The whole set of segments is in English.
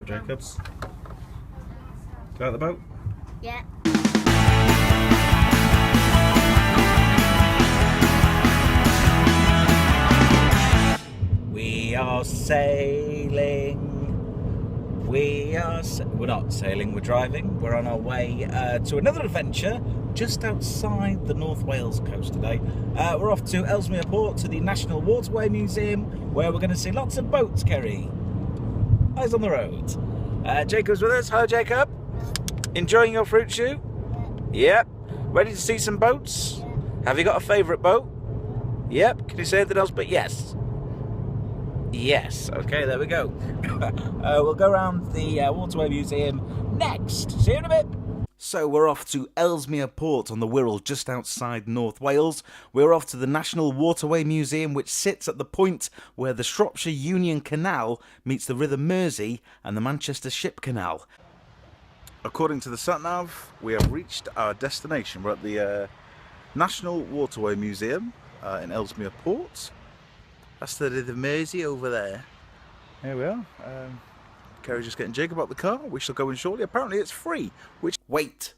Jacobs. Go out the boat? Yeah. We are sailing. We're not sailing, we're driving. We're on our way to another adventure just outside the North Wales coast today. We're off to Ellesmere Port to the National Waterways Museum, where we're going to see lots of boats, Kerry. Eyes on the road. Jacob's with us. Hello, Jacob. Enjoying your fruit shoot? Yep. Ready to see some boats? Have you got a favourite boat? Yep. Can you say anything else but yes? Yes. Okay, there we go. We'll go around the Waterway Museum next. See you in a bit. So we're off to Ellesmere Port on the Wirral, just outside North Wales. We're off to the National Waterways Museum, which sits at the point where the Shropshire Union Canal meets the River Mersey and the Manchester Ship Canal. According to the sat-nav, we have reached our destination. We're at the National Waterways Museum in Ellesmere Port. That's the River Mersey over there. Here we are. Kerry's just getting Jacob out the car. We shall go in shortly. Apparently it's free. Wait,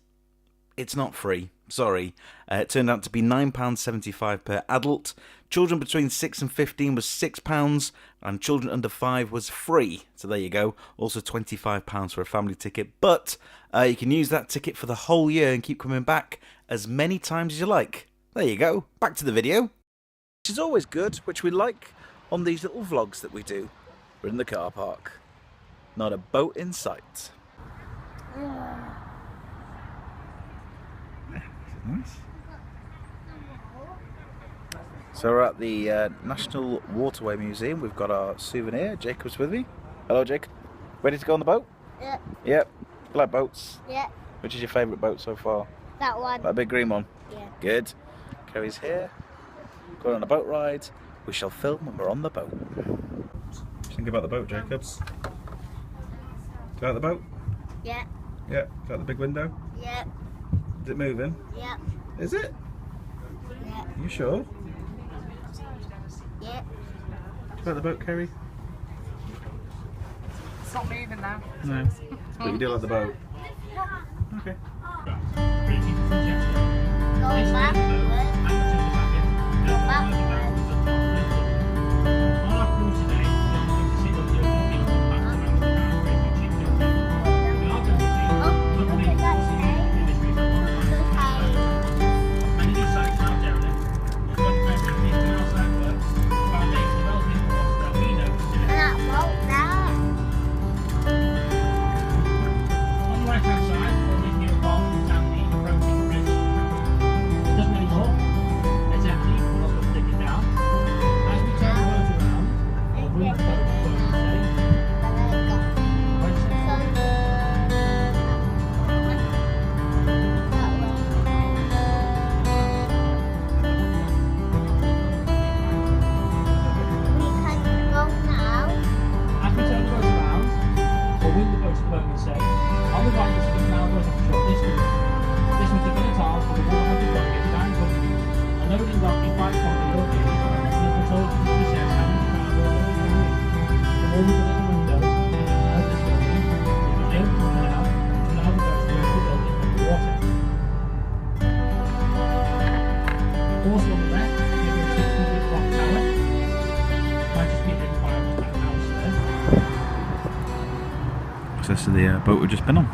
it's not free. Sorry. It turned out to be £9.75 per adult. Children between 6 and 15 was £6, and children under 5 was free. So there you go. Also £25 for a family ticket. But you can use that ticket for the whole year and keep coming back as many times as you like. There you go. Back to the video. Which is always good, which we like on these little vlogs that we do. We're in the car park. Not a boat in sight. Nice. So we're at the National Waterway Museum. We've got our souvenir. Jacob's with me. Hello, Jacob. Ready to go on the boat? Yep. Yep. You like boats? Yeah. Which is your favourite boat so far? That one. That big green one? Yeah. Good. Kerry's here. Going on a boat ride. We shall film when we're on the boat. Think about the boat, Jacobs. Go out the boat? Yeah. Yeah. Go out the big window? Yeah. Is it moving? Yeah. Is it? Yeah. You sure? Yeah. Go out the boat, Kerry? It's not moving now. No. But you do like the boat? Okay. Go backwards. Go backwards. Access to the boat we've just been on.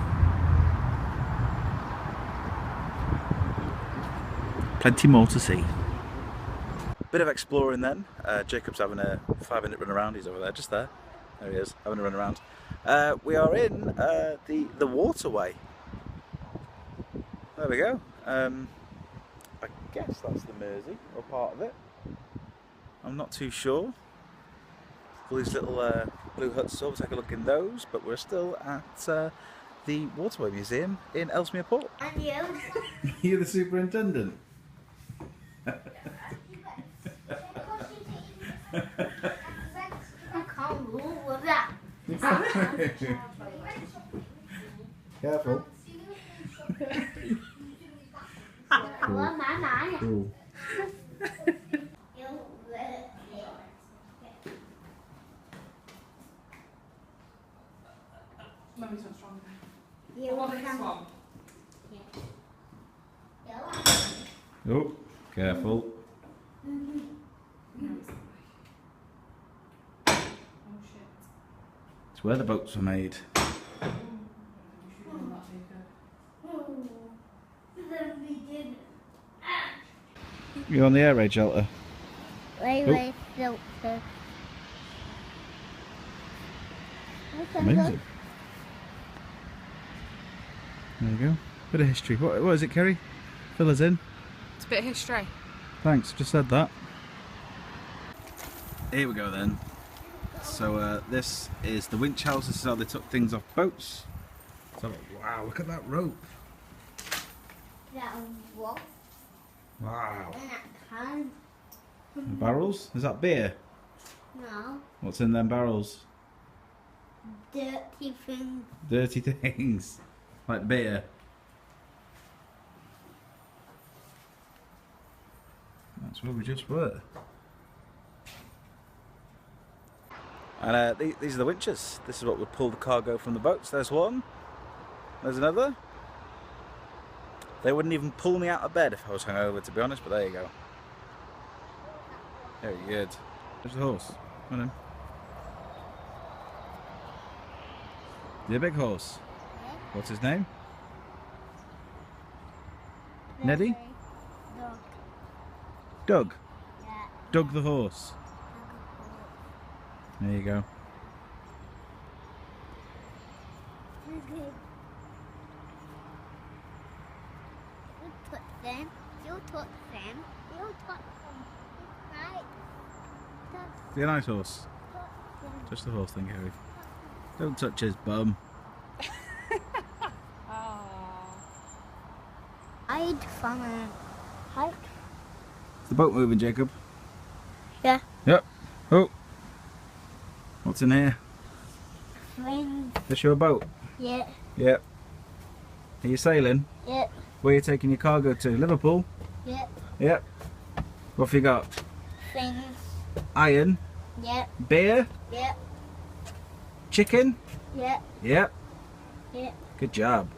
Plenty more to see. Bit of exploring then. Jacob's having a 5-minute run around. He's over there, just there. There he is, having a run around. We are in the waterway. There we go. I guess that's the Mersey, or part of it. I'm not too sure. All these little blue huts, so we'll take a look in those, but we're still at the Waterway Museum in Ellesmere Port. And you? You're the superintendent. I can't move with that. Careful. Cool. Mummy's not strong enough. You What about this can- one? Yeah. Oh, careful. No, it's that way. Oh shit. It's where the boats were made. You should have done that, Jacob. Then we did. You're on the air raid shelter. Railway filter. Amazing. There you go. Bit of history. What is it, Kerry? Fill us in. It's a bit of history. Thanks, just said that. Here we go then. So this is the winch house. This is how they took things off boats. So wow, look at that rope. That walk Wow. and that can. Barrels? Is that beer? No. What's in them barrels? Dirty thing. Dirty things. Like beer. That's where we just were. And these are the winches. This is what would pull the cargo from the boats. There's one. There's another. They wouldn't even pull me out of bed if I was hungover, to be honest, but there you go. Very good. There's the horse. Come on in. The big horse. What's his name? Neddy? Dog. Doug. Yeah. Doug the horse. There you go. You touch them. You touch them. You touch them. Right. Touch Be a nice horse. them. Just the horse thing, Harry. Don't touch his bum. Hide from a hide. Is the boat moving, Jacob? Yeah. Yep. Oh. What's in here? Friends. This your boat? Yeah. Yep. Are you sailing? Yeah. Where are you taking your cargo to? Liverpool? Yeah. Yep. What have you got? Things. Iron? Yeah. Beer? Yeah. Chicken? Yeah. Yep. Yeah. Good job.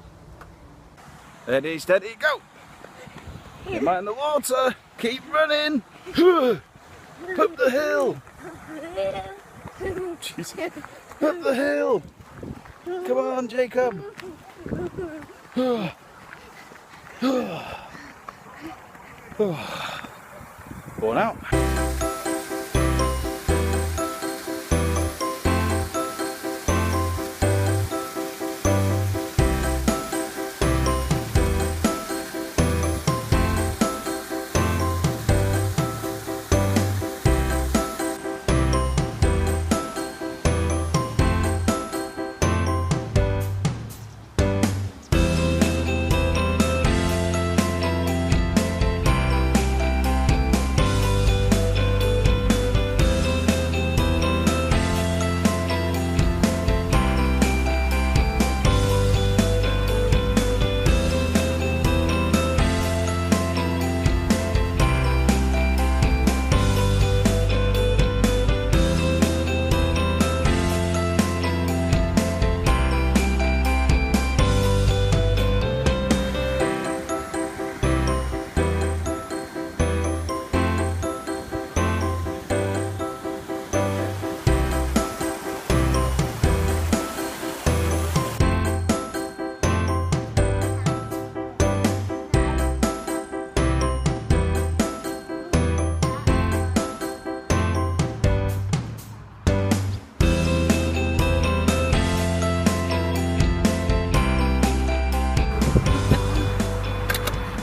Steady, steady, go! Get him out in the water! Keep running! Up the hill! Jesus. Up the hill! Come on, Jacob! Born out.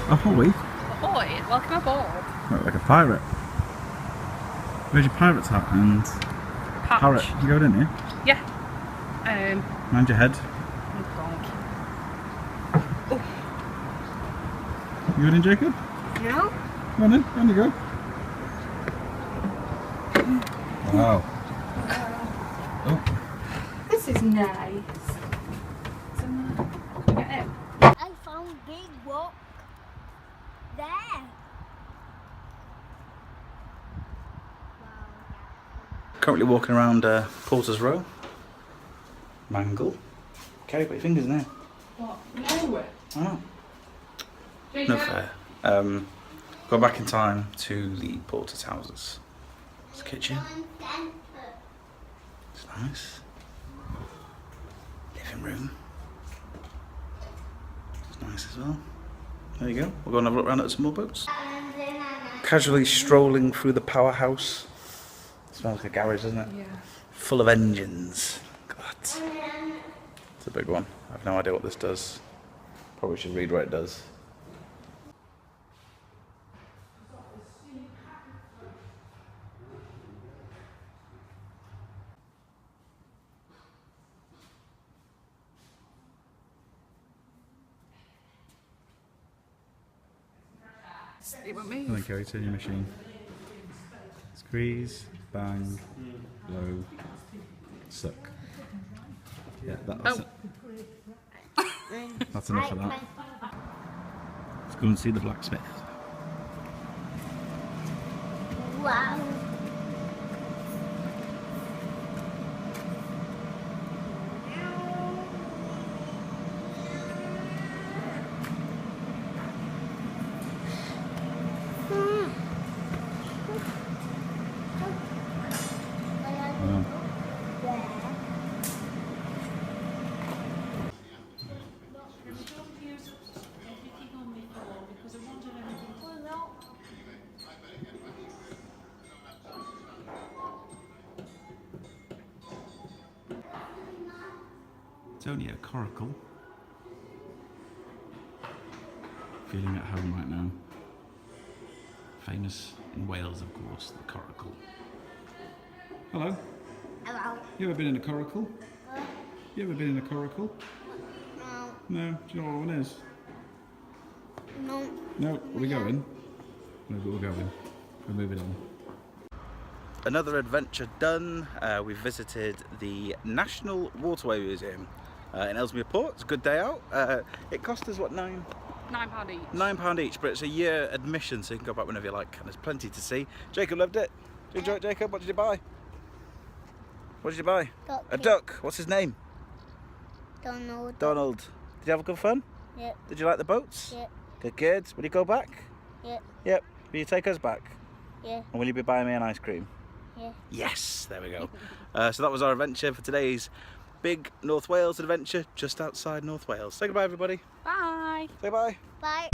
Ahoy! Ahoy, welcome aboard. Look like a pirate. Where's your pirate's hat and Patch. parrot? You go in here. Yeah. Mind your head. You going in, Jacob? No. Come on in, on you go. Wow. Oh. This is nice. Can we get in? I found big rock there. Currently walking around Porter's Row. Mangle. Okay, put your fingers in there. What? No. I know. No fair. Go back in time to the porter's houses. It's a kitchen. It's nice. Living room. It's nice as well. There you go. We'll go and have a look around at some more boats. Casually strolling through the powerhouse. It smells like a garage, doesn't it? Yeah. Full of engines. God. It's a big one. I have no idea what this does. Probably should read what it does. It won't move. Come on, Kerry, turn your machine. Squeeze, bang, blow, suck. Yeah, that's it. That's enough of that. Let's go and see the blacksmith. Wow. It's only a coracle. Feeling at home right now. Famous in Wales, of course, the coracle. Hello. Hello. You ever been in a coracle? You ever been in a coracle? No. No. Do you know what one is? No. No. Are we going? No, but we're going. We're moving on. Another adventure done. We've visited the National Waterways Museum in Ellesmere Port. It's a good day out. It cost us what, £9 £9 each. £9 each, but it's a year admission, so you can go back whenever you like. And there's plenty to see. Jacob loved it. Did you enjoy it, Jacob? What did you buy? What did you buy? Duck. A duck. What's his name? Donald. Donald. Did you have good fun? Yep. Did you like the boats? Yep. Good kids. Will you go back? Yep. Yep. Will you take us back? Yeah. And will you be buying me an ice cream? Yeah. Yes, there we go. So that was our adventure for today's big North Wales adventure just outside North Wales. Say goodbye, everybody. Bye. Say bye. Bye.